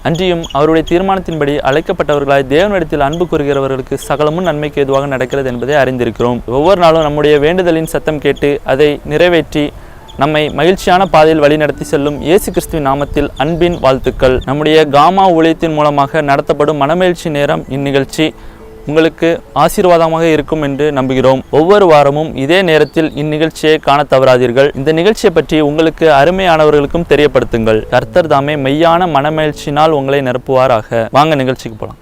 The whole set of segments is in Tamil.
அன்றியும் அவருடைய தீர்மானத்தின்படி அழைக்கப்பட்டவர்களாய் தேவனிடத்தில் அன்பு கூறுகிறவர்களுக்கு சகலமும் நன்மைக்கு ஏதுவாக நடக்கிறது என்பதை அறிந்திருக்கிறோம். ஒவ்வொரு நாளும் நம்முடைய வேண்டுதலின் சத்தம் கேட்டு அதை நிறைவேற்றி நம்மை மகிழ்ச்சியான பாதையில் வழிநடத்தி செல்லும் இயேசு கிறிஸ்துவின் நாமத்தில் அன்பின் வாழ்த்துக்கள். நம்முடைய காமா ஊழியத்தின் மூலமாக நடத்தப்படும் மனமகிழ்ச்சி நேரம் இந்நிகழ்ச்சி உங்களுக்கு ஆசீர்வாதமாக இருக்கும் என்று நம்புகிறோம். ஒவ்வொரு வாரமும் இதே நேரத்தில் இந்நிகழ்ச்சியை காண தவறாதீர்கள். இந்த நிகழ்ச்சியை பற்றி உங்களுக்கு அருமையானவர்களுக்கும் தெரியப்படுத்துங்கள். கர்த்தர் தாமே மெய்யான மனமகிழ்ச்சியினால் உங்களை நிரப்புவாராக. வாங்க நிகழ்ச்சிக்கு போகலாம்.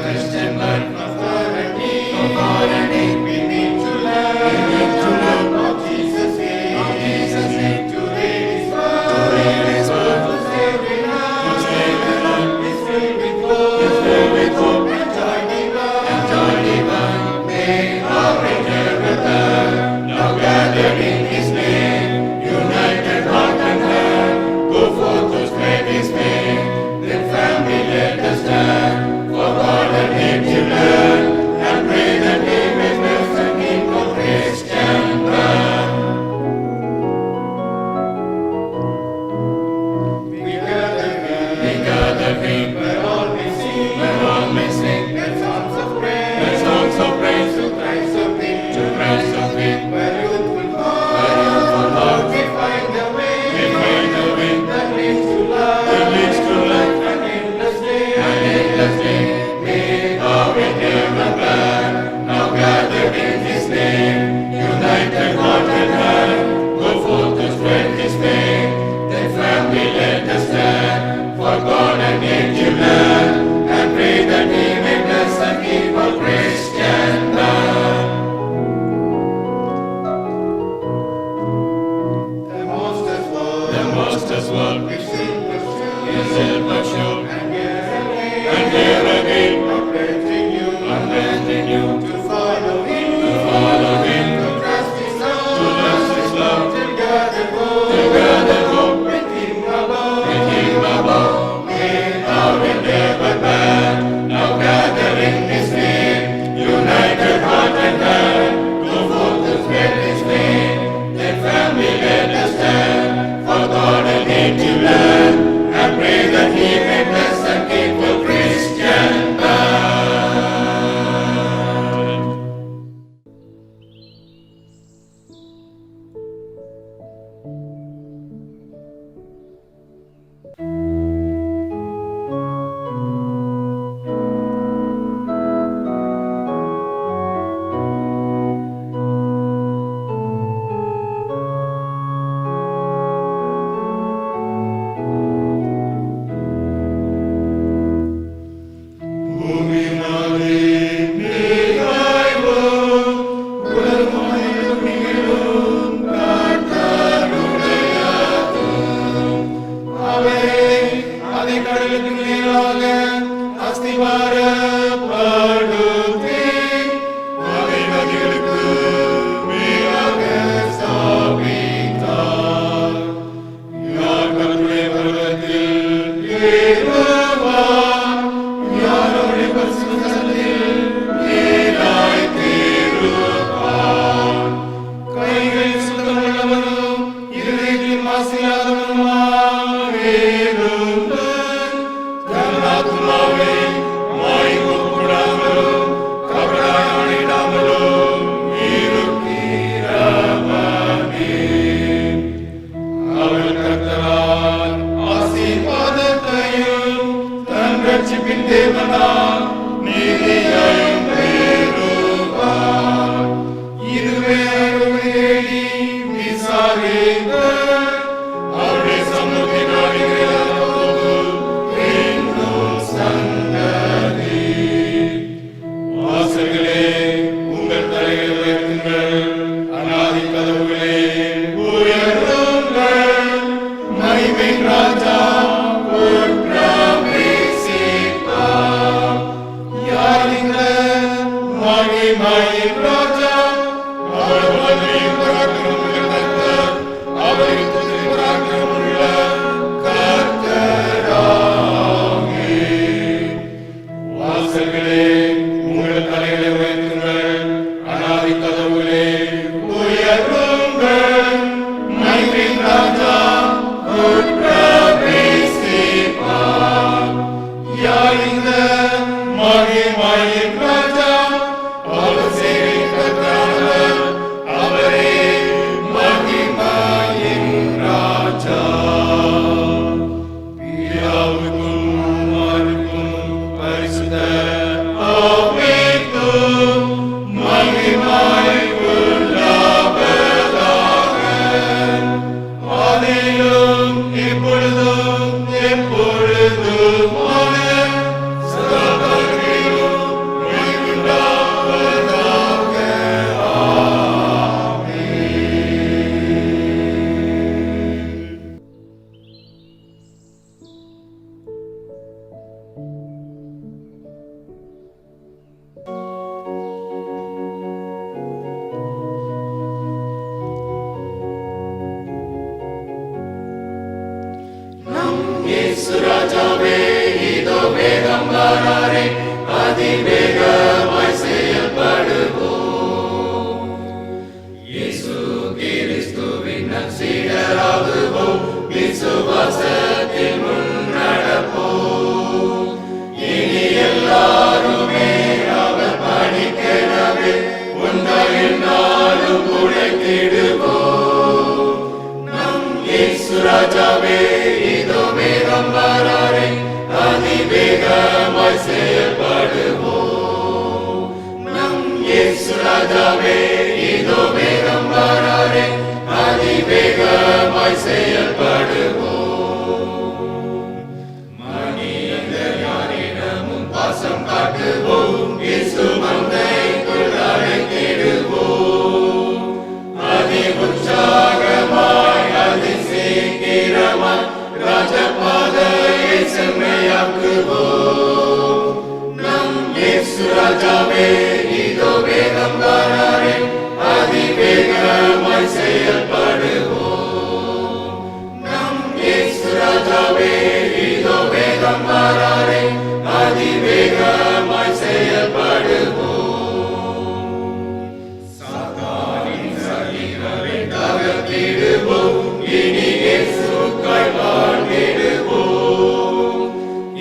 Christian birth of authority, beneath மகிமையின் ராஜா, அவர் வல்லமையும் பராக்கிரமுள்ள கர்த்தர், அவரின் துதி பராக்கிரமுள்ள கர்த்தராமே. வாசல்களே உங்கள் தலைகளை உயர்த்துங்கள், அநாதி கதவுகளே உயருங்கள். மகிமையின் ராஜா உட்பிரவேசிப்பார். யார் இந்த மகிமையின் ராஜா? அவர் சேனையின் கர்த்தரானவர், அவரே மகிமையின் ராஜா. பிதாவுக்கும் குமாரனுக்கும் பரிசுத்த ஆவிக்கும் மகிமை உண்டாவதாக. ஆதியிலும் இப்பொழுதும் எப்பொழுதுமான சதாகாலங்களிலும் மகிமை உண்டாவதாக. இயேசு ராஜாவே, இதோ வேகம் வராரே, அதிவேகமாய் செயல்படுவோம். இயேசு கிறிஸ்துவின் சீடராகுவோம், விசுவாசத்தில் முன்னடப்போம். இனி எல்லாருமே அவர் பணிக்கெனவே ஒன்றாய் நாளும் உழைத்திடுவோம். நம் இயேசு ராஜாவே, இதோ வேகம் வராரே, அதிவேகமாய் செயல்படுவோம். நம் இயேசு ராஜாவே, இதோ வேகம் வராரே, அதிவேகமாய் செயல்படுவோம். மனிதர் யாரிடமும் பாசம் காட்டுவோம், இயேசு மந்தைக்குள் அழைத்திடுவோம். அதி உற்சாகமாய் அதி சீக்கிரமாய் ராஜபாதையை செம்மையாக்குவோம். நம் இயேசு ராஜாவே, இதோ வேகம் வராரே, அதிவேகமாய் செயல்படுவோம். நம் இயேசு ராஜாவே, இதோ வேகம் வராரே, அதிவேகமாய் செயல்படுவோம். சாத்தானின் சரீரத்தை தகர்த்திடுவோம், இனி இயேசுவுக்காய் வாழ்ந்திடுவோம்.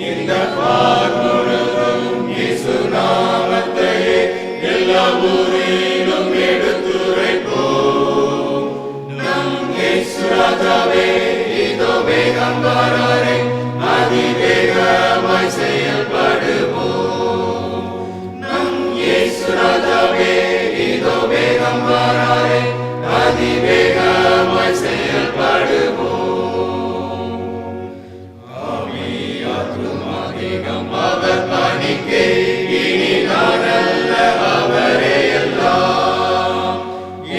இந்த பார்முழுதும் இயேசு நாமத்தையே எல்லா ஊரிலும் எடுத்துரைப்போம். நம் இயேசு ராஜாவே, இதோ வேகம் வராரே, அதிவேகமாய் செயல்படுவோம். நம் இயேசு ராஜாவே, இதோ வேகம் வராரே, அதிவேகமாய் செயல்படுவோம். ஆவியாத்மாதிகம் அவர் பணிக்கே, இனி நான் அல்ல அவரே எல்லாம்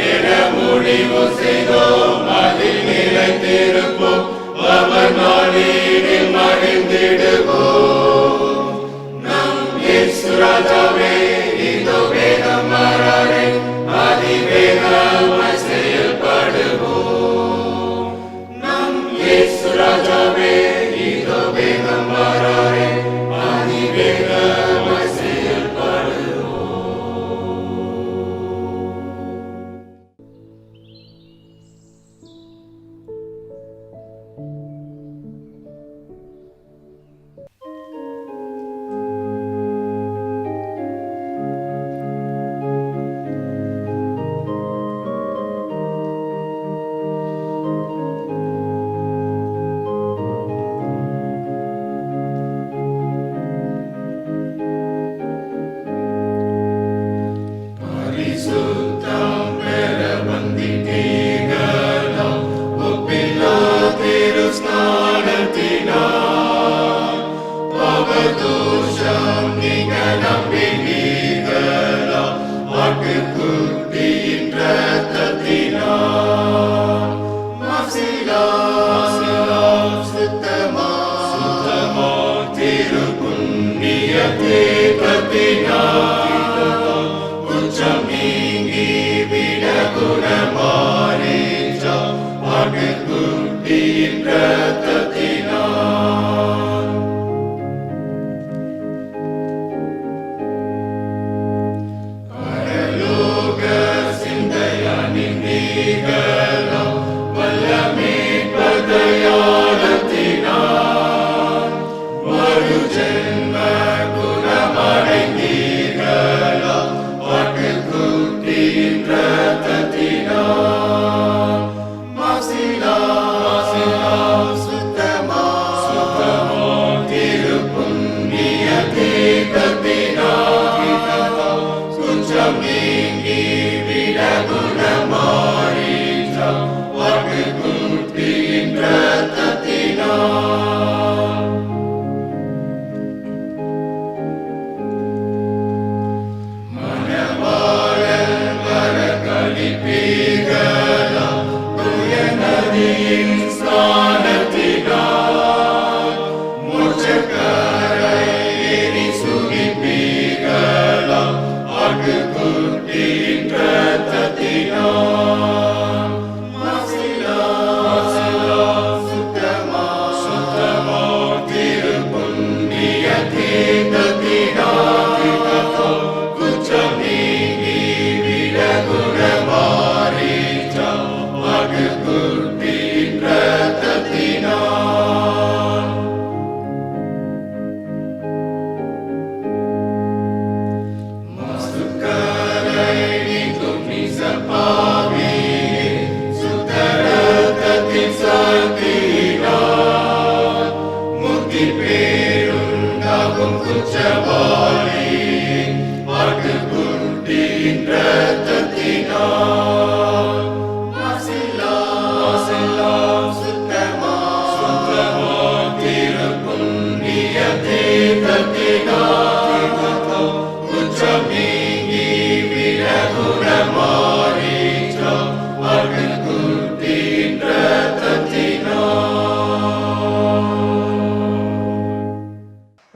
என முடிவு செய்தோம். அதில் நிலைத்திருப்போம், அவர் நாளே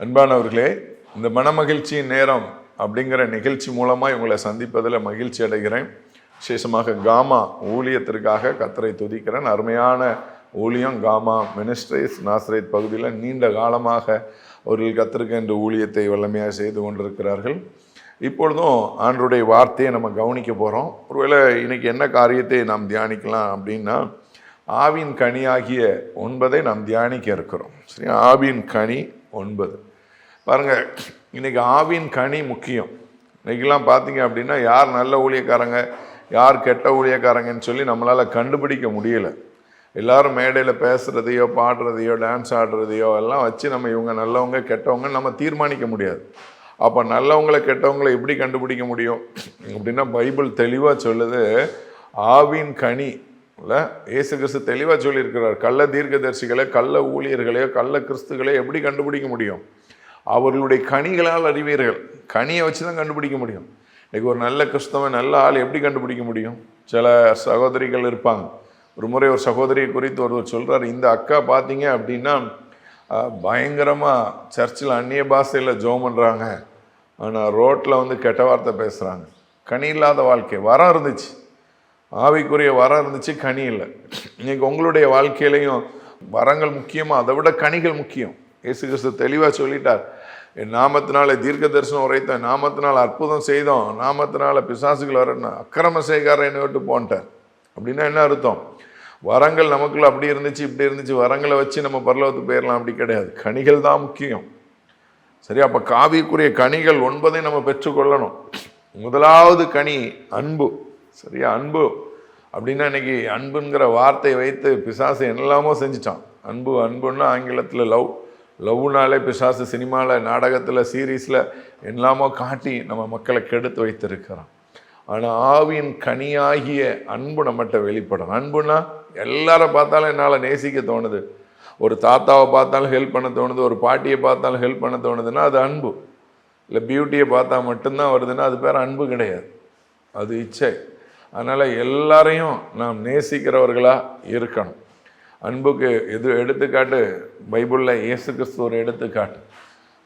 அன்பானவர்களே, இந்த மனமகிழ்ச்சியின் நேரம் அப்படிங்கிற நிகழ்ச்சி மூலமாக உங்களை சந்திப்பதில் மகிழ்ச்சி அடைகிறேன். விசேஷமாக காமா ஊழியத்திற்காக கர்த்தரை துதிக்கிறேன். அருமையான ஊழியம் காமா மினிஸ்ட்ரிஸ் நாசரேத் பகுதியில் நீண்ட காலமாக அவர்கள் கர்த்தருக்கு என்ற ஊழியத்தை வல்லமையாக செய்து கொண்டிருக்கிறார்கள். இப்பொழுதும் ஆண்டவருடைய வார்த்தையை நம்ம கவனிக்க போகிறோம். ஒருவேளை இன்னைக்கு என்ன காரியத்தை நாம் தியானிக்கலாம் அப்படின்னா, ஆவின் கனியாகிய 9 நாம் தியானிக்க இருக்கிறோம். சரி, ஆவின் கனி 9. பாருங்க, இன்னைக்கு ஆவின் கனி முக்கியம். இன்னைக்கெல்லாம் பார்த்தீங்க அப்படின்னா யார் நல்ல ஊழியக்காரங்க யார் கெட்ட ஊழியக்காரங்கன்னு சொல்லி நம்மளால் கண்டுபிடிக்க முடியல. எல்லாரும் மேடையில் பேசுகிறதையோ பாடுறதையோ டான்ஸ் ஆடுறதையோ எல்லாம் வச்சு நம்ம இவங்க நல்லவங்க கெட்டவங்க நம்ம தீர்மானிக்க முடியாது. அப்போ நல்லவங்களை கெட்டவங்களை எப்படி கண்டுபிடிக்க முடியும் அப்படின்னா, பைபிள் தெளிவாக சொல்லுது, ஆவின் கனி இல்லை, இயேசு கிறிஸ்து தெளிவாக சொல்லியிருக்கிறார். கள்ள தீர்க்கதரிசிகளை கள்ள ஊழியர்களையோ கள்ள கிறிஸ்துகளையோ எப்படி கண்டுபிடிக்க முடியும்? அவர்களுடைய கனிகளால் அறிவீர்கள். கனியை வச்சு தான் கண்டுபிடிக்க முடியும். இன்றைக்கி ஒரு நல்ல கிறிஸ்தவன் நல்ல ஆள் எப்படி கண்டுபிடிக்க முடியும்? சில சகோதரிகள் இருப்பாங்க. ஒரு முறை ஒரு சகோதரியை குறித்து ஒருவர் சொல்கிறார், இந்த அக்கா பார்த்தீங்க அப்படின்னா பயங்கரமாக சர்ச்சில் அந்நிய பாஷையில் ஜெபம் பண்ணுறாங்க, ஆனால் ரோட்டில் வந்து கெட்ட வார்த்தை பேசுகிறாங்க. கனி இல்லாத வாழ்க்கை. வரம் இருந்துச்சு, ஆவிக்குரிய வரம் இருந்துச்சு, கனி இல்லை. இன்னைக்கு உங்களுடைய வாழ்க்கையிலையும் வரங்கள் முக்கியமாக அதை விட கனிகள் முக்கியம். இயேசு கிறிஸ்து தெளிவாக சொல்லிட்டார், என் நாமத்தினால தீர்க்க தரிசனம் உரைத்தோம், நாமத்தினால் அற்புதம் செய்தோம், நாமத்தினால பிசாசுகள் வரணும், அக்கிரம செய்கார என்னை விட்டு போன்ட்டார். அப்படின்னா என்ன அர்த்தம்? வரங்கள் நமக்குள்ள அப்படி இருந்துச்சு இப்படி இருந்துச்சு, வரங்களை வச்சு நம்ம பரலோகத்துக்கு போயிடலாம் அப்படி கிடையாது. கனிகள் தான் முக்கியம். சரி, அப்போ காவிக்குரிய கனிகள் 9 நம்ம பெற்றுக்கொள்ளணும். முதலாவது கனி அன்பு. சரியா, அன்பு அப்படின்னா இன்னைக்கு அன்புங்கிற வார்த்தையை வைத்து பிசாசு என்னெல்லாமோ செஞ்சுட்டான். அன்பு அன்புன்னா ஆங்கிலத்தில் லவ். லவ்னாலே பிசாசு சினிமாவில் நாடகத்தில் சீரீஸில் எல்லாமோ காட்டி நம்ம மக்களை கெடுத்து வைத்திருக்கிறோம். ஆனால் ஆவியின் கனியாகிய அன்பு நம்மகிட்ட வெளிப்படும். அன்புன்னா எல்லாரும் பார்த்தாலும் என்னால் நேசிக்க தோணுது, ஒரு தாத்தாவை பார்த்தாலும் ஹெல்ப் பண்ண தோணுது, ஒரு பாட்டியை பார்த்தாலும் ஹெல்ப் பண்ண தோணுதுன்னா அது அன்பு. இல்லை பியூட்டியை பார்த்தா மட்டும்தான் வருதுன்னா அது பேர் அன்பு கிடையாது, அது இச்சை. அதனால் எல்லாரையும் நாம் நேசிக்கிறவர்களாக இருக்கணும். அன்புக்கு எது எடுத்துக்காட்டு பைபிளில் இயேசு கிறிஸ்து ஒரு எடுத்துக்காட்டு.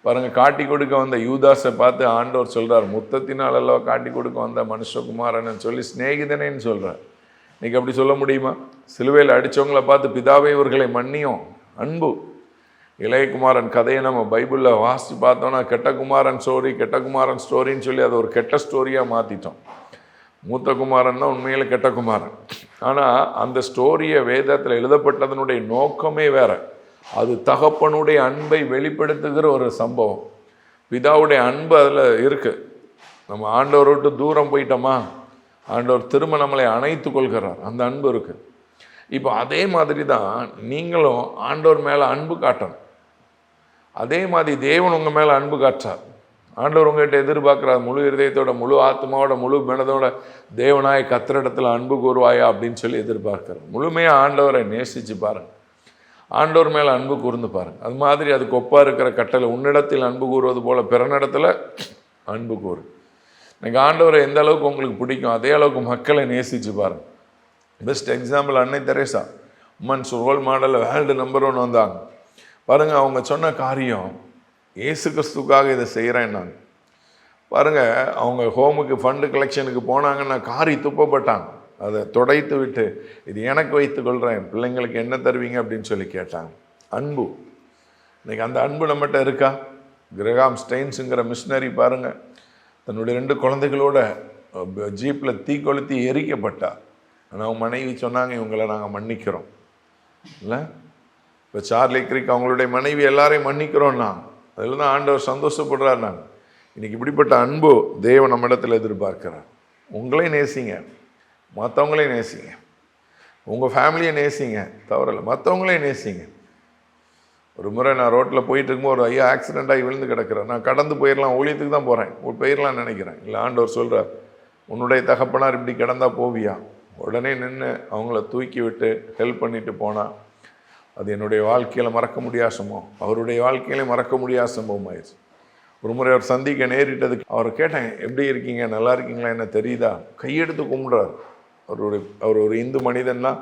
பாருங்கள், காட்டி கொடுக்க வந்த யூதாஸை பார்த்து ஆண்டவர் சொல்கிறார், முத்தத்தினால் அல்லவா காட்டி கொடுக்க வந்த மனுஷகுமாரன்னு சொல்லி சிநேகிதனேன்னு சொல்கிறார். இன்னைக்கு அப்படி சொல்ல முடியுமா? சிலுவையில் அடித்தவங்களை பார்த்து பிதாவே இவர்களை மன்னியும். அன்பு. இளையகுமாரன் கதையை நம்ம பைபிளில் வாசித்து பார்த்தோன்னா கெட்ட குமாரன் ஸ்டோரின்னு சொல்லி அதை ஒரு கெட்ட ஸ்டோரியாக மாற்றிட்டோம். மூத்த குமாரன் தான் உண்மையில் கெட்ட குமாரன். ஆனால் அந்த ஸ்டோரியை வேதத்தில் எழுதப்பட்டதனுடைய நோக்கமே வேற. அது தகப்பனுடைய அன்பை வெளிப்படுத்துகிற ஒரு சம்பவம். பிதாவுடைய அன்பு அதில் இருக்குது. நம்ம ஆண்டவரை விட்டு தூரம் போயிட்டோமா, ஆண்டவர் திரும்ப நம்மளை அணைத்து கொள்கிறார். அந்த அன்பு இருக்குது. இப்போ அதே மாதிரி தான் நீங்களும் ஆண்டவர் மேலே அன்பு காட்டணும். அதே மாதிரி தேவன் உங்கள் மேலே அன்பு காட்டுறார். ஆண்டவர் உங்கள்கிட்ட எதிர்பார்க்குறார், முழு இதயத்தோட, முழு ஆத்மாவோட, முழு மனதோட தேவனாய் கத்திரிடத்தில் அன்பு கூறுவாயா அப்படின்னு சொல்லி எதிர்பார்க்குறார். முழுமையாக ஆண்டவரை நேசித்து பாருங்கள். ஆண்டவர் மேலே அன்பு கூர்ந்து பாருங்கள். அது மாதிரி அதுக்கு ஒப்பாக இருக்கிற கட்டளை, உன்னிடத்தில் அன்பு கூறுவது போல பிறனிடத்தில் அன்பு கூறு. இன்னைக்கு ஆண்டவரை எந்த அளவுக்கு உங்களுக்கு பிடிக்கும் அதே அளவுக்கு மக்களை நேசித்து பாருங்கள். பெஸ்ட் எக்ஸாம்பிள் அன்னை தெரேசா, உமன்ஸ் ரோல் மாடலில் வேர்ல்டு நம்பர் 1 வந்தாங்க பாருங்கள். அவங்க சொன்ன காரியம், இயேசு கிறிஸ்துக்காக இதை செய்கிறேன்னாங்க பாருங்கள். அவங்க ஹோமுக்கு ஃபண்டு கலெக்ஷனுக்கு போனாங்கன்னா காரி துப்பப்பட்டாங்க. அதை துடைத்து விட்டு இது எனக்கு வைத்து கொள்கிறேன், பிள்ளைங்களுக்கு என்ன தருவீங்க அப்படின்னு சொல்லி கேட்டாங்க. அன்பு. இன்னைக்கு அந்த அன்பு நம்மகிட்ட இருக்கா? கிரகாம் ஸ்டெயின்ஸுங்கிற மிஷினரி பாருங்கள், தன்னுடைய 2 குழந்தைகளோட ஜீப்பில் தீ கொளுத்தி எரிக்கப்பட்டா. ஆனால் அவங்க மனைவி சொன்னாங்க, இவங்களை நாங்கள் மன்னிக்கிறோம். இல்லை, இப்போ சார்லி கிரிக் அவங்களுடைய மனைவி எல்லாரையும் மன்னிக்கிறோம்னா அதில் தான் ஆண்டவர் சந்தோஷப்படுறார். நாங்கள் இன்றைக்கி இப்படிப்பட்ட அன்பு தேவன் நம்ம இடத்துல எதிர்பார்க்கிறார். உங்களையும் நேசிங்க, மற்றவங்களையும் நேசிங்க, உங்கள் ஃபேமிலியை நேசிங்க, தவறலை, மற்றவங்களையும் நேசிங்க. ஒரு முறை நான் ரோட்டில் போயிட்டு இருக்கும்போது ஒரு ஐயா ஆக்சிடெண்ட் ஆகி விழுந்து கிடக்கிறேன். நான் கடந்து போயிடலாம், ஊழியத்துக்கு தான் போகிறேன், போயிடலாம்னு நினைக்கிறேன். இல்லை, ஆண்டவர் சொல்கிறார், உன்னுடைய தகப்பனார் இப்படி கிடந்தா போவியா? உடனே நின்று அவங்கள தூக்கி விட்டு ஹெல்ப் பண்ணிட்டு போனால் அது என்னுடைய வாழ்க்கையில் மறக்க முடியாத சம்பவம், அவருடைய வாழ்க்கையிலே மறக்க முடியாத சம்பவம் ஆயிடுச்சு. ஒரு முறை அவர் சந்திக்க நேரிட்டதுக்கு அவர் கேட்டேன், எப்படி இருக்கீங்க, நல்லா இருக்கீங்களா, என்ன தெரியுதா? கையெடுத்து கும்பிட்றார். அவர் ஒரு இந்து மனிதன்னா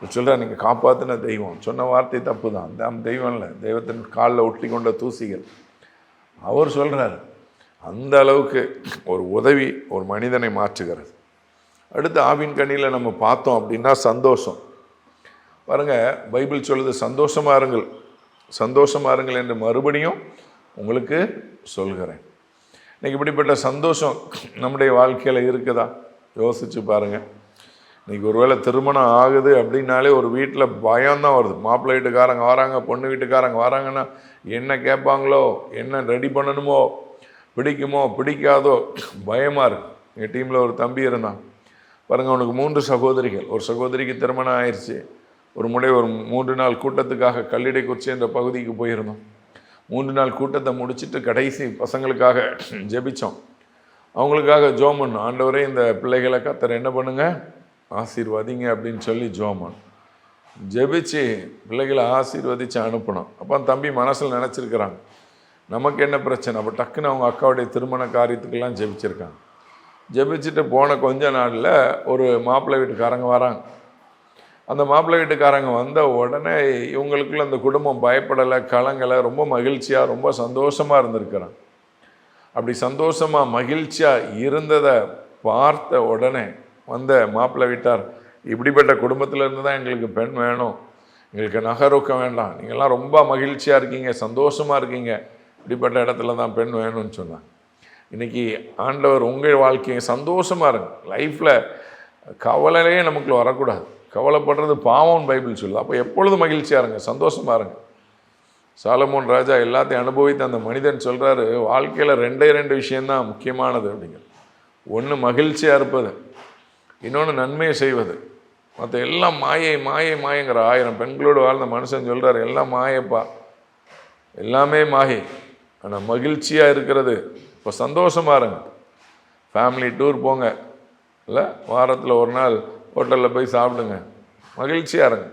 சொல்கிறார், நீங்கள் காப்பாற்றின தெய்வம். சொன்ன வார்த்தை தப்பு தான், தெய்வம் இல்லை, தெய்வத்தின் காலில் ஒட்டி கொண்ட தூசிகள். அவர் சொல்கிறார், அந்த அளவுக்கு ஒரு உதவி ஒரு மனிதனை மாற்றுகிறது. அடுத்து ஆவின் கண்ணியில் நம்ம பார்த்தோம் அப்படின்னா சந்தோஷம். பாருங்கள், பைபிள் சொல்லுது சந்தோஷமாக இருங்கள் என்று மறுபடியும் உங்களுக்கு சொல்கிறேன். இன்றைக்கி இப்படிப்பட்ட சந்தோஷம் நம்முடைய வாழ்க்கையில் இருக்குதா? யோசித்து பாருங்கள். இன்றைக்கி ஒருவேளை திருமணம் ஆகுது அப்படின்னாலே ஒரு வீட்டில் பயம்தான் வருது. மாப்பிள்ளை வீட்டுக்காரங்க வராங்க, பொண்ணு வீட்டுக்காரங்க வராங்கன்னா என்ன கேட்பாங்களோ, என்ன ரெடி பண்ணணுமோ, பிடிக்குமோ பிடிக்காதோ பயமாக இருக்குது. எங்கள் டீமில் ஒரு தம்பி இருந்தான் பாருங்கள், அவனுக்கு 3 சகோதரிகள். ஒரு சகோதரிக்கு திருமணம் ஆயிடுச்சு. ஒரு முறை ஒரு 3 நாள் கூட்டத்துக்காக கல்லிடைக்குறிச்சி என்ற பகுதிக்கு போயிருந்தோம். 3 நாள் கூட்டத்தை முடிச்சுட்டு கடைசி பசங்களுக்காக ஜெபித்தோம். அவங்களுக்காக ஜோம் பண்ணோம். ஆண்டவரே, இந்த பிள்ளைகளை கர்த்தர் என்ன பண்ணுங்க, ஆசீர்வதிங்க அப்படின்னு சொல்லி ஜோம் பண்ணோம். ஜெபிச்சு பிள்ளைகளை ஆசீர்வதித்து அனுப்பணும். அப்போ தம்பி மனசில் நினச்சிருக்கிறாங்க, நமக்கு என்ன பிரச்சனை. அப்போ டக்குன்னு அவங்க அக்காவுடைய திருமண காரியத்துக்கெல்லாம் ஜெபிச்சிருக்காங்க. ஜெபிச்சுட்டு போன கொஞ்ச நாளில் ஒரு மாப்பிள்ளை வீட்டுக்காரங்க வராங்க. அந்த மாப்பிள்ளை வீட்டுக்காரங்க வந்த உடனே இவங்களுக்குள்ள அந்த குடும்பம் பயப்படலை, கலங்கலை, ரொம்ப மகிழ்ச்சியாக ரொம்ப சந்தோஷமாக இருந்திருக்கிறாங்க. அப்படி சந்தோஷமாக மகிழ்ச்சியாக இருந்ததை பார்த்த உடனே வந்த மாப்பிள்ளை வீட்டார், இப்படிப்பட்ட குடும்பத்திலேருந்து தான் எங்களுக்கு பெண் வேணும், எங்களுக்கு நகரொக்கம் வேண்டாம், நீங்கள்லாம் ரொம்ப மகிழ்ச்சியாக இருக்கீங்க, சந்தோஷமாக இருக்கீங்க, இப்படிப்பட்ட இடத்துல தான் பெண் வேணும்னு சொன்னாங்க. இன்றைக்கி ஆண்டவர் உங்கள் வாழ்க்கையை சந்தோஷமாக இருங்க. லைஃப்பில் கவலையே நமக்குள்ள வரக்கூடாது. கவலைப்படுறது பாவம்னு பைபிள் சொல்லுது. அப்போ எப்பொழுதும் மகிழ்ச்சியாக இருங்க, சந்தோஷமாக இருங்க. சாலமோன் ராஜா எல்லாத்தையும் அனுபவித்து அந்த மனிதன் சொல்கிறாரு, வாழ்க்கையில் 2 விஷயந்தான் முக்கியமானது அப்படிங்கிறது. ஒன்று மகிழ்ச்சியாக இருப்பது, இன்னொன்று நன்மையை செய்வது. மற்ற எல்லாம் மாயங்கிற 1000 பெண்களோடு வாழ்ந்த மனுஷன் சொல்கிறார், எல்லாம் மாயப்பா, எல்லாமே மாயை. ஆனால் மகிழ்ச்சியாக இருக்கிறது. இப்போ சந்தோஷமாக இருங்க. ஃபேமிலி டூர் போங்க, இல்லை வாரத்தில் ஒரு நாள் ஹோட்டலில் போய் சாப்பிடுங்க, மகிழ்ச்சியாக இருங்க.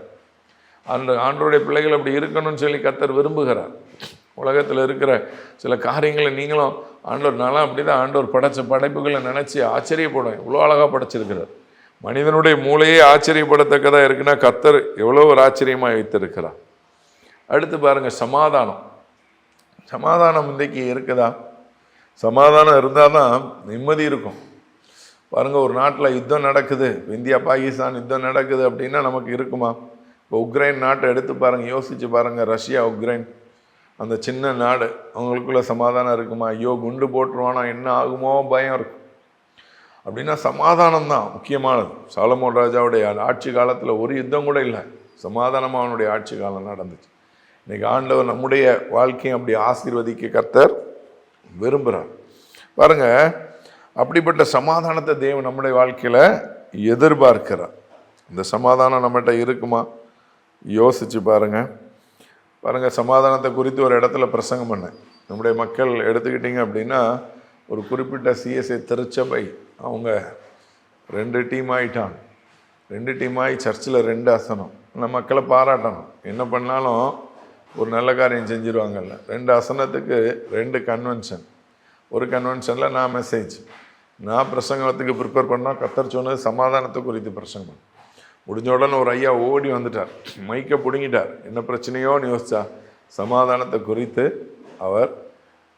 அந்த ஆண்டவருடைய பிள்ளைகள் அப்படி இருக்கணும்னு சொல்லி கர்த்தர் விரும்புகிறார். உலகத்தில் இருக்கிற சில காரியங்களை நீங்களும் ஆண்டவர், நான்லாம் அப்படி தான் ஆண்டவர் படைத்த படைப்புகளை நினச்சி ஆச்சரியப்படுவேன். இவ்வளோ அழகாக படைச்சிருக்கிறார். மனிதனுடைய மூளையே ஆச்சரியப்படத்தக்கதாக இருக்குன்னா கர்த்தர் எவ்வளோ ஒரு ஆச்சரியமாக வைத்திருக்கிறார். அடுத்து பாருங்கள், சமாதானம் இன்றைக்கி இருக்குதா? சமாதானம் இருந்தால் தான் நிம்மதி இருக்கும். பாருங்கள், ஒரு நாட்டில் யுத்தம் நடக்குது, இந்தியா பாகிஸ்தான் யுத்தம் நடக்குது அப்படின்னா நமக்கு இருக்குமா? இப்போ உக்ரைன் நாட்டை எடுத்து பாருங்கள், யோசித்து பாருங்கள். ரஷ்யா உக்ரைன் அந்த சின்ன நாடு, அவங்களுக்குள்ள சமாதானம் இருக்குமா? ஐயோ குண்டு போட்டுருவானா, என்ன ஆகுமோ பயம் இருக்கும். அப்படின்னா சமாதானம் தான் முக்கியமானது. சாலமோன் ராஜாவுடைய ஆட்சி காலத்தில் ஒரு யுத்தம் கூட இல்லை, சமாதானமாக அவனுடைய ஆட்சி காலம் நடந்துச்சு. இன்றைக்கி ஆண்டவர் நம்முடைய வாழ்க்கையை அப்படி ஆசீர்வதிக்க கர்த்தர் விரும்புகிறார். பாருங்கள், அப்படிப்பட்ட சமாதானத்தை தேவன் நம்முடைய வாழ்க்கையில் எதிர்பார்க்கிறார். இந்த சமாதானம் நம்மகிட்ட இருக்குமா? யோசிச்சு பாருங்கள். சமாதானத்தை குறித்து ஒரு இடத்துல பிரசங்கம் பண்ணேன். நம்முடைய மக்கள் எடுத்துக்கிட்டிங்க அப்படின்னா, ஒரு குறிப்பிட்ட சிஎஸ்ஐ திருச்சபை அவங்க 2 டீம் ஆகிட்டாங்க. 2 டீம் ஆகி சர்ச்சில் 2 அசனம். நம்ம மக்களை பாராட்டணும், என்ன பண்ணாலும் ஒரு நல்ல காரியம் செஞ்சுருவாங்கல்ல. 2 அசனத்துக்கு 2 கன்வென்ஷன். ஒரு கன்வென்ஷனில் நான் மெசேஜ், நான் பிரசங்கத்துக்கு ப்ரிப்பேர் பண்ணால் கர்த்தர் சொன்னது சமாதானத்தை குறித்து பிரசங்கம் பண்ணேன். முடிஞ்ச உடனே ஒரு ஐயா ஓடி வந்துட்டார், மைக்கை பிடுங்கிட்டார். என்ன பிரச்சனையோன்னு யோசிச்சா சமாதானத்தை குறித்து அவர்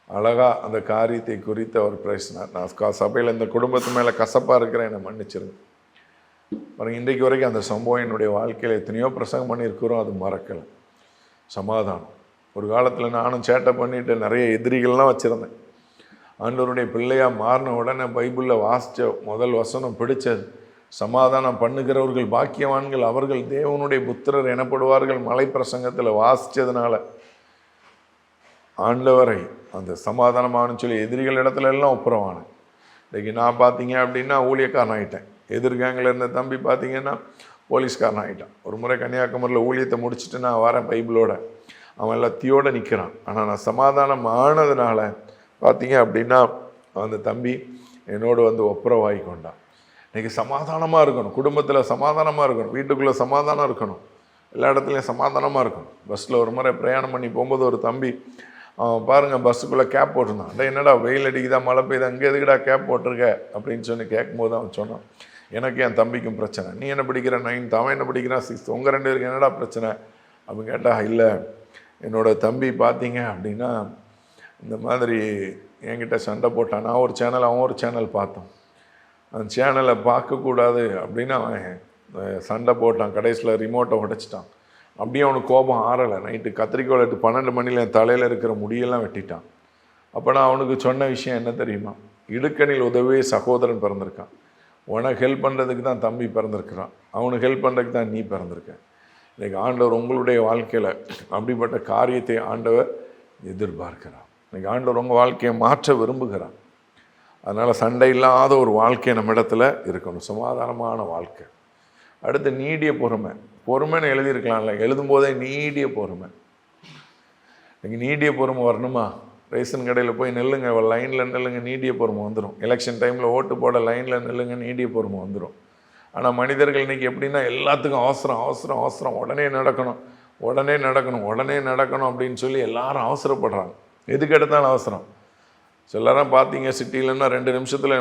அழகாக அந்த காரியத்தை குறித்து அவர் பேசினார். நான் சபையில் இந்த குடும்பத்து மேலே கசப்பாக இருக்கிறேன், என்னை மன்னிச்சிருங்க. பாருங்கள், இன்றைக்கு வரைக்கும் அந்த சம்பவம் என்னுடைய வாழ்க்கையில் எத்தனையோ பிரசங்கம் பண்ணியிருக்கிறோம், அது மறக்கலை. சமாதானம். ஒரு காலத்தில் நானும் சேட்டை பண்ணிட்டு நிறைய எதிரிகள்லாம் வச்சுருந்தேன். ஆண்டவருடைய பிள்ளையாக மாறின உடனே பைபிளில் வாசித்த முதல் வசனம் பிடிச்சது, சமாதானம் பண்ணுகிறவர்கள் பாக்கியவான்கள், அவர்கள் தேவனுடைய புத்திரர் எனப்படுவார்கள். மலை பிரசங்கத்தில் வாசித்ததுனால ஆண்டவரை அந்த சமாதானமானு சொல்லி எதிரிகள் இடத்துல எல்லாம் ஒப்புரவானேன். இன்றைக்கி நான் பார்த்தீங்க அப்படின்னா ஊழியக்காரன் ஆகிட்டேன். எதிர்காங்கில் இருந்த தம்பி பார்த்தீங்கன்னா போலீஸ்காரன் ஆகிட்டான். ஒரு முறை கன்னியாகுமரியில் ஊழியத்தை முடிச்சுட்டு நான் வரேன் பைபிளோட, அவன் எல்லாத்தையோடு நிற்கிறான். ஆனால் நான் சமாதானம் ஆனதுனால பார்த்தீங்க அப்படின்னா அந்த தம்பி என்னோடு வந்து ஒப்புரவாகி கொண்டான். இன்றைக்கி சமாதானமாக இருக்கணும், குடும்பத்தில் சமாதானமாக இருக்கணும், வீட்டுக்குள்ளே சமாதானம் இருக்கணும், எல்லா இடத்துலையும் சமாதானமாக இருக்கணும். பஸ்ஸில் ஒரு முறை பிரயாணம் பண்ணி போகும்போது ஒரு தம்பி அவன் பாருங்கள் பஸ்ஸுக்குள்ளே கேப் போட்டிருந்தான். அடே என்னடா வெயில் அடிக்குதா மழை பெய்யுதா, அங்கே எதுக்குடா கேப் போட்டிருக்க அப்படின்னு சொல்லி கேட்கும்போது அவன் சொன்னான், எனக்கு என் தம்பிக்கும் பிரச்சனை, நீ என்ன படிக்கிற 9th, அவன் என்ன படிக்கிறான் 6th, உங்கள் 2 பேருக்கு என்னடா பிரச்சனை அப்படின்னு கேட்டால், இல்லை என்னோடய தம்பி பார்த்தீங்க அப்படின்னா இந்த மாதிரி என்கிட்ட சண்டை போட்டான். நான் ஒரு சேனல், அவன் ஒரு சேனல் பார்த்தோம். அந்த சேனலை பார்க்கக்கூடாது அப்படின்னு அவன் சண்டை போட்டான். கடைசியில் ரிமோட்டை உடைச்சிட்டான். அப்படியே அவனுக்கு கோபம் ஆறலை. நைட்டு கத்திரிக்கோள் எடுத்து 12 மணியில் என் தலையில் இருக்கிற முடியெல்லாம் வெட்டிட்டான். அப்போ நான் அவனுக்கு சொன்ன விஷயம் என்ன தெரியுமா? இடுக்கணில் உதவியே சகோதரன் பிறந்திருக்கான். உனக்கு ஹெல்ப் பண்ணுறதுக்கு தான் தம்பி பிறந்திருக்கிறான், அவனுக்கு ஹெல்ப் பண்ணுறதுக்கு தான் நீ பிறந்திருக்க. இன்றைக்கி ஆண்டவர் உங்களுடைய வாழ்க்கையில் அப்படிப்பட்ட காரியத்தை ஆண்டவர் எதிர்பார்க்கிறார். இன்றைக்கி ஆண்டவர் உங்கள் வாழ்க்கையை மாற்ற விரும்புகிறார். அதனால் சண்டை இல்லாத ஒரு வாழ்க்கை நம்ம இடத்துல இருக்கணும், சமாதானமான வாழ்க்கை. அடுத்து நீடிய பொறுமை. பொறுமைன்னு எழுதியிருக்கலாம்ல, எழுதும்போதே நீடிய பொறுமை. இன்றைக்கி நீடிய பொறுமை வரணுமா? ரேஷன் கடையில் போய் நில்லுங்க, லைனில் நில்லுங்க, நீடிய பொறுமை வந்துடும். எலெக்ஷன் டைமில் ஓட்டு போட லைனில் நில்லுங்க, நீடிய பொறுமை வந்துடும். ஆனால் மனிதர்கள் இன்றைக்கி எப்படின்னா எல்லாத்துக்கும் அவசரம் அவசரம் அவசரம், உடனே நடக்கணும் உடனே நடக்கணும் உடனே நடக்கணும் அப்படின்னு சொல்லி எல்லாரும் அவசரப்படுறாங்க. எதுக்கு எடுத்தாலும் அவசரம். சிலரும் பார்த்தீங்க சிட்டிலன்னா 2 நிமிஷத்தில்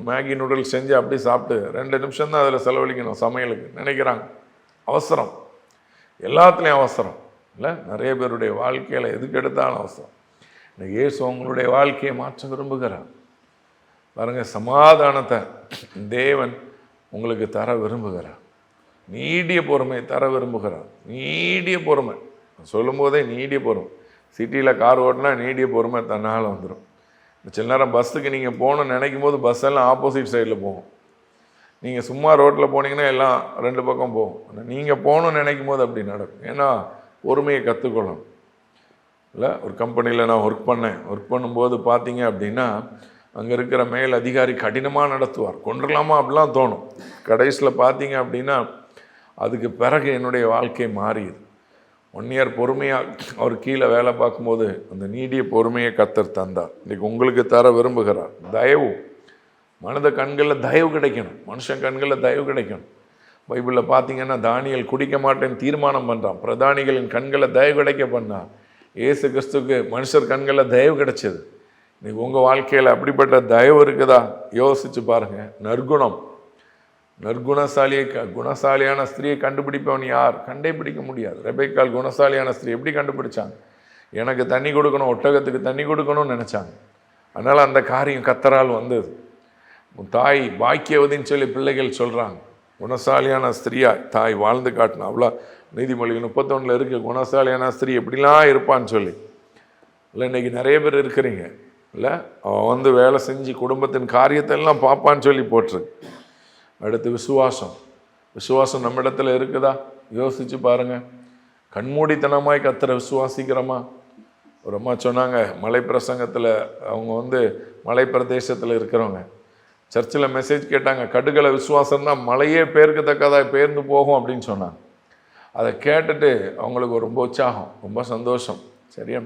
மேகி நூடுல்ஸ் செஞ்சு அப்படி சாப்பிட்டு 2 நிமிஷம் தான் அதில் செலவழிக்கணும் சமையலுக்கு நினைக்கிறாங்க. அவசரம், எல்லாத்துலேயும் அவசரம் இல்லை. நிறைய பேருடைய வாழ்க்கையில் எதுக்கு எடுத்தாலும் அவசரம். இன்னைக்கு இயேசு உங்களுடைய வாழ்க்கையை மாற்ற விரும்புகிறார். பாருங்கள், சமாதானத்தை தேவன் உங்களுக்கு தர விரும்புகிறார். நீடிய பொறுமை தர விரும்புகிறார். நீடிய பொறுமை சொல்லும் போதே நீடிய பொறுமை. சிட்டியில் கார் ஓட்டினா நீடிய பொறுமை தன்னால் வந்துடும். சில நேரம் பஸ்ஸுக்கு நீங்கள் போகணுன்னு நினைக்கும் போது பஸ் எல்லாம் ஆப்போசிட் சைடில் போகும். நீங்கள் சும்மா ரோட்டில் போனீங்கன்னா எல்லாம் 2 பக்கம் போகும். நீங்கள் போகணுன்னு நினைக்கும் போது அப்படி நடக்கும். ஏன்னா பொறுமையை கற்றுக்கொள்ளணும் இல்லை. ஒரு கம்பெனியில் நான் ஒர்க் பண்ணும்போது பார்த்தீங்க அப்படின்னா அங்கே இருக்கிற மேல் அதிகாரி கடினமாக நடத்துவார். கொண்டுடலாமா அப்படிலாம் தோணும். கடைசியில் பார்த்தீங்க அப்படின்னா அதுக்கு பிறகு என்னுடைய வாழ்க்கை மாறியது. 1 இயர் பொறுமையாக அவர் கீழே வேலை பார்க்கும்போது அந்த நீடிய பொறுமையை கர்த்தர் தந்தார். இன்றைக்கி உங்களுக்கு தர விரும்புகிறார். தயவு, மனித கண்களில் தயவு கிடைக்கணும், மனுஷன் கண்களில் தயவு கிடைக்கணும். பைபிளில் பார்த்தீங்கன்னா தானியேல் குடிக்க மாட்டேன்னு தீர்மானம் பண்ணுறான். பிரதானிகளின் கண்களில் தயவு கிடைக்க பண்ணான். இயேசு கிறிஸ்துக்கு மனுஷர் கண்களில் தயவு கிடைச்சது. இன்றைக்கி உங்கள் வாழ்க்கையில் அப்படிப்பட்ட தயவு இருக்குதா? யோசித்து பாருங்கள். நற்குணசாலியை குணசாலியான ஸ்திரியை கண்டுபிடிப்பவன் யார்? கண்டே பிடிக்க முடியாது. ரெபெக்காள் குணசாலியான ஸ்திரீ எப்படி கண்டுபிடிச்சாங்க? எனக்கு தண்ணி கொடுக்கணும், ஒட்டகத்துக்கு தண்ணி கொடுக்கணும்னு நினச்சாங்க. அதனால் அந்த காரியம் கர்த்தரால் வந்தது. உன் தாய் பாக்கியவதின்னு சொல்லி பிள்ளைகள் சொல்கிறாங்க. குணசாலியான ஸ்திரியா தாய் வாழ்ந்து காட்டினா. அவ்வளோ நீதிமொழிகள் 31 இருக்கு, குணசாலியான ஸ்திரீ எப்படிலாம் இருப்பான்னு சொல்லி. இல்லை இன்றைக்கி நிறைய பேர் இருக்கிறீங்க இல்லை, அவன் வேலை செஞ்சு குடும்பத்தின் காரியத்தை எல்லாம் பார்ப்பான்னு சொல்லி போட்டிருக்கு. அடுத்து விசுவாசம். விசுவாசம் நம்ம இடத்துல இருக்குதா? யோசிச்சு பாருங்க. கண்மூடித்தனமாய் கர்த்தரை விசுவாசிக்கிறோமா? ஒரு அம்மா சொன்னாங்க, மலை பிரசங்கத்தில் அவங்க மலை பிரதேசத்தில் இருக்கிறவங்க சர்ச்சில் மெசேஜ் கேட்டாங்க, கடுகளை விசுவாசம் தான் மலையே பெயர்க்கத்தக்கதாக பெயர்ந்து போகும் அப்படின்னு சொன்னாங்க. அதை கேட்டுட்டு அவங்களுக்கு ரொம்ப உற்சாகம், ரொம்ப சந்தோஷம். சரியா?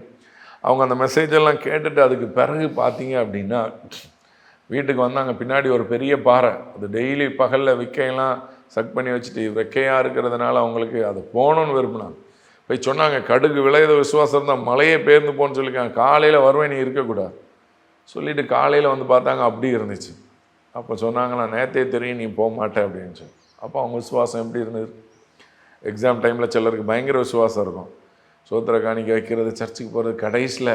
அவங்க அந்த மெசேஜெல்லாம் கேட்டுட்டு அதுக்கு பிறகு பார்த்தீங்க அப்படின்னா வீட்டுக்கு வந்தாங்க. பின்னாடி ஒரு பெரிய பாறை, அது டெய்லி பகலில் விக்கையெல்லாம் சக் பண்ணி வச்சுட்டு வெக்கையாக இருக்கிறதுனால அவங்களுக்கு அது போகணுன்னு விரும்பினாங்க. போய் சொன்னாங்க, கடுகு விளையாத விசுவாசம் தான் மலையே பெயர்ந்து போன்னு சொல்லியிருக்காங்க, காலையில் வருவேன் நீ இருக்கக்கூடாது சொல்லிவிட்டு காலையில் பார்த்தாங்க, அப்படி இருந்துச்சு. அப்போ சொன்னாங்களா, நேற்றே தெரியும் நீ போக மாட்டேன் அப்படின்னு சொல்லி. அப்போ அவங்க விசுவாசம் எப்படி இருந்தது? எக்ஸாம் டைமில் சிலருக்கு பயங்கர விசுவாசம் இருக்கும். சோத்திர காணிக்க வைக்கிறது, சர்ச்சுக்கு போகிறது, கடைசியில்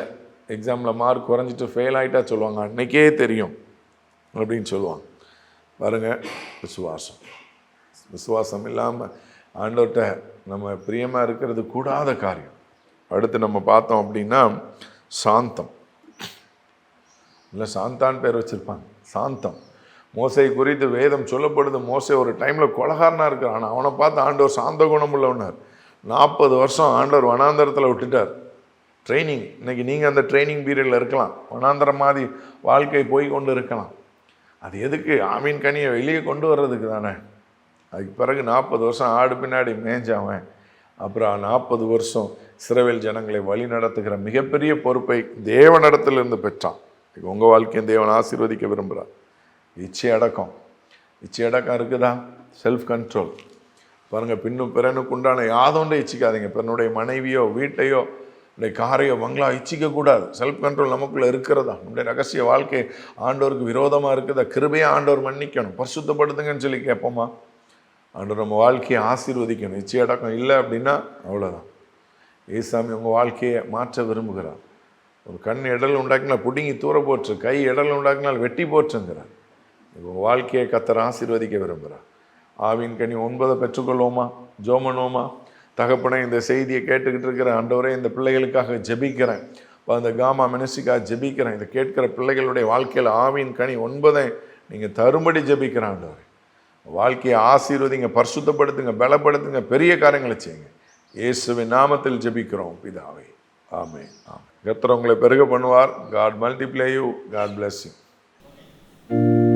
எக்ஸாமில் மார்க் குறைஞ்சிட்டு ஃபெயில் ஆகிட்டா சொல்லுவாங்க, அன்றைக்கே தெரியும் அப்படின்னு சொல்லுவாங்க. பாருங்கள், விசுவாசம். விசுவாசம் இல்லாமல் ஆண்டவர்கிட்ட நம்ம பிரியமாக இருக்கிறது கூடாத காரியம். அடுத்து நம்ம பார்த்தோம் அப்படின்னா சாந்தம். இல்லை சாந்தான்னு பேர் வச்சுருப்பாங்க, சாந்தம். மோசை குறித்து வேதம் சொல்லப்படுது, மோசை ஒரு டைமில் கொலகாரனாக இருக்கிறான். ஆனால் அவனை பார்த்து ஆண்டவர் சாந்த குணம் உள்ளவனார். 40 வருஷம் ஆண்டவர் வனாந்தரத்தில் விட்டுட்டார். ட்ரைனிங். இன்றைக்கி நீங்கள் அந்த ட்ரைனிங் பீரியடில் இருக்கலாம், வனாந்தரம் மாதிரி வாழ்க்கை போய் கொண்டு இருக்கலாம். அது எதுக்கு? ஆமீன் கனியை வெளியே கொண்டு வர்றதுக்கு தானே. அதுக்கு பிறகு 40 வருஷம் ஆடு பின்னாடி மேய்ஞ்சவன் அப்புறம் 40 வருஷம் இஸ்ரவேல் ஜனங்களை வழி நடத்துகிற மிகப்பெரிய பொறுப்பை தேவனிடத்திலிருந்து பெற்றான். உங்கள் வாழ்க்கையை தேவன் ஆசீர்வதிக்க விரும்புகிறார். இச்சை அடக்கம். இச்சை அடக்கம் இருக்குதா? Self control. பாருங்கள், பின்னும் பிறனுக்கு உண்டான யாதொன்றை இச்சிக்காதீங்க. பிறனுடைய மனைவியோ வீட்டையோ நம்முடைய காரையோ பங்களா இச்சிக்கக்கூடாது. செல்ஃப் கண்ட்ரோல் நமக்குள்ளே இருக்கிறதா? நம்முடைய ரகசிய வாழ்க்கை ஆண்டவருக்கு விரோதமாக இருக்குதா? கிருபையை ஆண்டவர் மன்னிக்கணும், பரிசுத்தப்படுத்துங்கன்னு சொல்லி கேட்போமா? ஆண்டவர் நம்ம வாழ்க்கையை ஆசீர்வதிக்கணும். இச்சை அடக்கம் இல்லை அப்படின்னா அவ்வளோதான். ஏசாமி உங்கள் வாழ்க்கையை மாற்ற விரும்புகிறார். ஒரு கண் இடல் உண்டாக்கினால் பிடுங்கி தூர போற்று, கை இடல் உண்டாக்கினால் வெட்டி போற்றுங்கிறார். உங்கள் வாழ்க்கையை கர்த்தர் ஆசீர்வதிக்க விரும்புகிறார். ஆவின் கனி 9 பெற்றுக்கொள்வோமா? ஜோமனோமா? தகப்பனே, இந்த செய்தியை கேட்டுக்கிட்டு இருக்கிற ஆண்டவரே, இந்த பிள்ளைகளுக்காக ஜெபிக்கிறேன். அந்த காமா மினிஸ்ட்ரிக்காக ஜெபிக்கிறேன். இதை கேட்கிற பிள்ளைகளுடைய வாழ்க்கையில் ஆவின் கனி 9 நீங்கள் தரும்படி ஜெபிக்கிற ஆண்டவரே. வாழ்க்கையை ஆசீர்வதிங்க, பரிசுத்தப்படுத்துங்க, பலப்படுத்துங்க, பெரிய காரியங்களை செய்யுங்க. இயேசுவின் நாமத்தில் ஜெபிக்கிறோம் பிதாவே, ஆமென். கர்த்தர் உங்களை பெருக பண்ணுவார். God multiply you. God bless you. Amen.